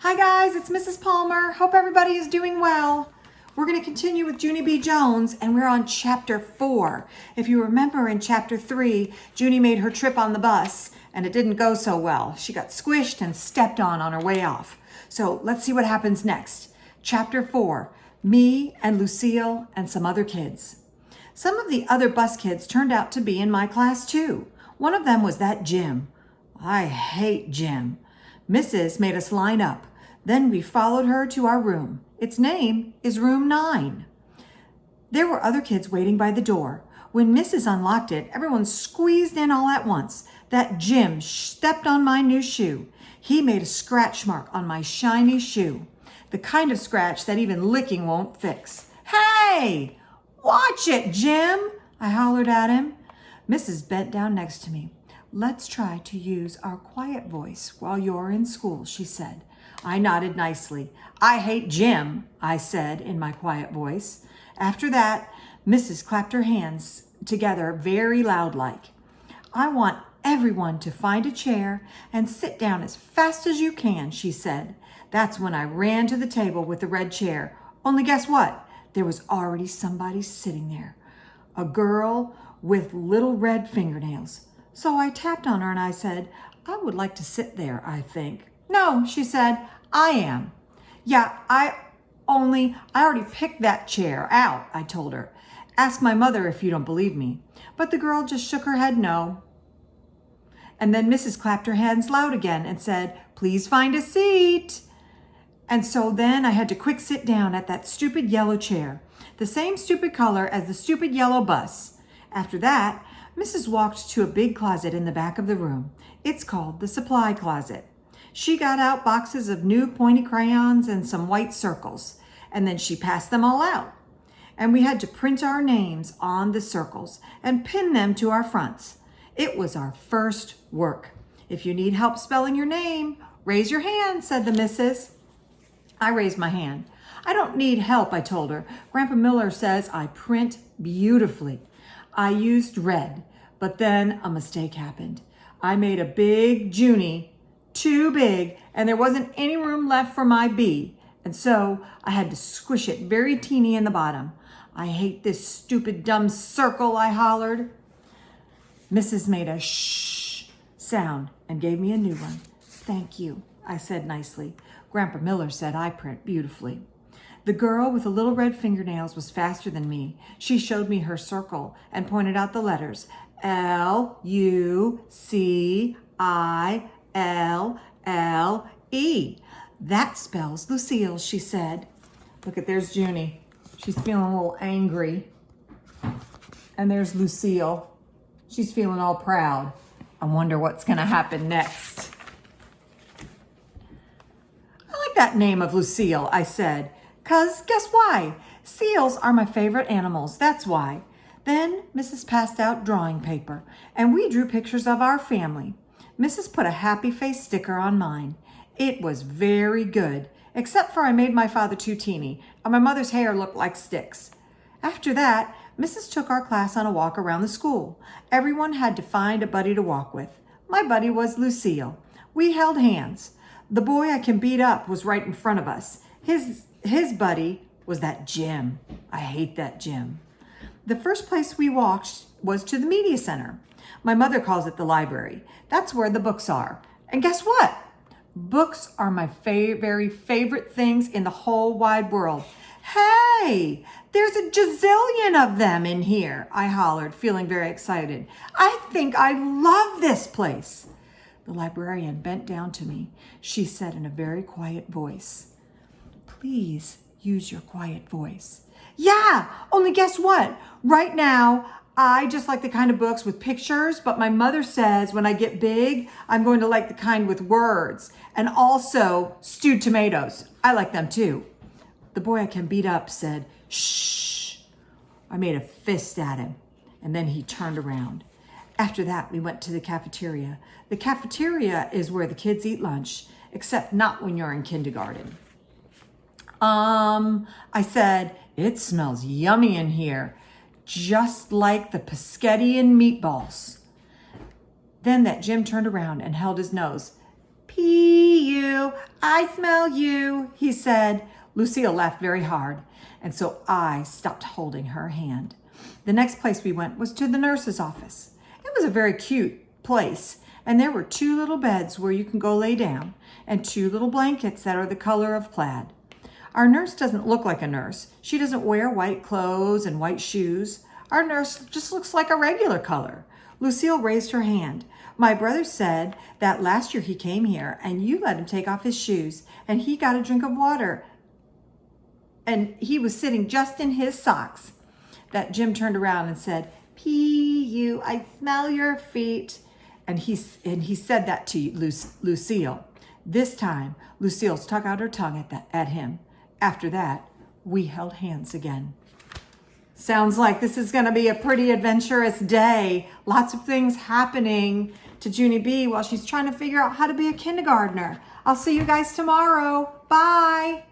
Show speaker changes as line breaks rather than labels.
Hi guys, it's Mrs. Palmer. Hope everybody is doing well. We're going to continue with Junie B. Jones, and we're on chapter 4. If you remember in chapter 3, Junie made her trip on the bus, and it didn't go so well. She got squished and stepped on her way off. So let's see what happens next. Chapter 4, Me and Lucille and some other kids. Some of the other bus kids turned out to be in my class too. One of them was that Jim. I hate Jim. Mrs. made us line up. Then we followed her to our room. Its name is room 9. There were other kids waiting by the door. When Mrs. unlocked it, everyone squeezed in all at once. That Jim stepped on my new shoe. He made a scratch mark on my shiny shoe. The kind of scratch that even licking won't fix. Hey! Watch it, Jim! I hollered at him. Mrs. bent down next to me. Let's try to use our quiet voice while you're in school, she said. I nodded nicely. I hate Jim, I said in my quiet voice. After that, Mrs. clapped her hands together very loud-like. I want everyone to find a chair and sit down as fast as you can, she said. That's when I ran to the table with the red chair. Only guess what? There was already somebody sitting there. A girl with little red fingernails. So I tapped on her and I said, I would like to sit there, I think. No, she said, I am. Yeah, I already picked that chair out, I told her. Ask my mother if you don't believe me. But the girl just shook her head no. And then Mrs. clapped her hands loud again and said, please find a seat. And so then I had to quick sit down at that stupid yellow chair, the same stupid color as the stupid yellow bus. After that, Mrs. walked to a big closet in the back of the room. It's called the supply closet. She got out boxes of new pointy crayons and some white circles, and then she passed them all out. And we had to print our names on the circles and pin them to our fronts. It was our first work. If you need help spelling your name, raise your hand, said the missus. I raised my hand. I don't need help, I told her. Grandpa Miller says I print beautifully. I used red, but then a mistake happened. I made a big Junie, too big, and there wasn't any room left for my B, and so I had to squish it very teeny in the bottom. I hate this stupid dumb circle, I hollered. Mrs. made a shh sound and gave me a new one. Thank you, I said nicely. Grandpa Miller said I print beautifully. The girl with the little red fingernails was faster than me. She showed me her circle and pointed out the letters. Lucille. That spells Lucille, she said. Look at, there's Junie. She's feeling a little angry. And there's Lucille. She's feeling all proud. I wonder what's going to happen next. I like that name of Lucille, I said. 'Cause guess why? Seals are my favorite animals, that's why. Then Mrs. passed out drawing paper, and we drew pictures of our family. Mrs. put a happy face sticker on mine. It was very good, except for I made my father too teeny, and my mother's hair looked like sticks. After that, Mrs. took our class on a walk around the school. Everyone had to find a buddy to walk with. My buddy was Lucille. We held hands. The boy I can beat up was right in front of us. His buddy was that Jim. I hate that Jim. The first place we walked was to the media center. My mother calls it the library. That's where the books are. And guess what? Books are my very favorite things in the whole wide world. Hey, there's a gazillion of them in here, I hollered, feeling very excited. I think I love this place. The librarian bent down to me. She said in a very quiet voice, please use your quiet voice. Yeah, only guess what? Right now, I just like the kind of books with pictures, but my mother says when I get big, I'm going to like the kind with words and also stewed tomatoes. I like them too. The boy I can beat up said, shh. I made a fist at him, and then he turned around. After that, we went to the cafeteria. The cafeteria is where the kids eat lunch, except not when you're in kindergarten. I said, it smells yummy in here, just like the pescetti and meatballs. Then that Jim turned around and held his nose. P.U., I smell you, he said. Lucille laughed very hard, and so I stopped holding her hand. The next place we went was to the nurse's office. It was a very cute place, and there were 2 little beds where you can go lay down, and 2 little blankets that are the color of plaid. Our nurse doesn't look like a nurse. She doesn't wear white clothes and white shoes. Our nurse just looks like a regular color. Lucille raised her hand. My brother said that last year he came here and you let him take off his shoes and he got a drink of water and he was sitting just in his socks. That Jim turned around and said, P.U., I smell your feet. And he said that to Lucille. This time, Lucille stuck out her tongue at him. After that, we held hands again. Sounds like this is going to be a pretty adventurous day. Lots of things happening to Junie B while she's trying to figure out how to be a kindergartner. I'll see you guys tomorrow. Bye.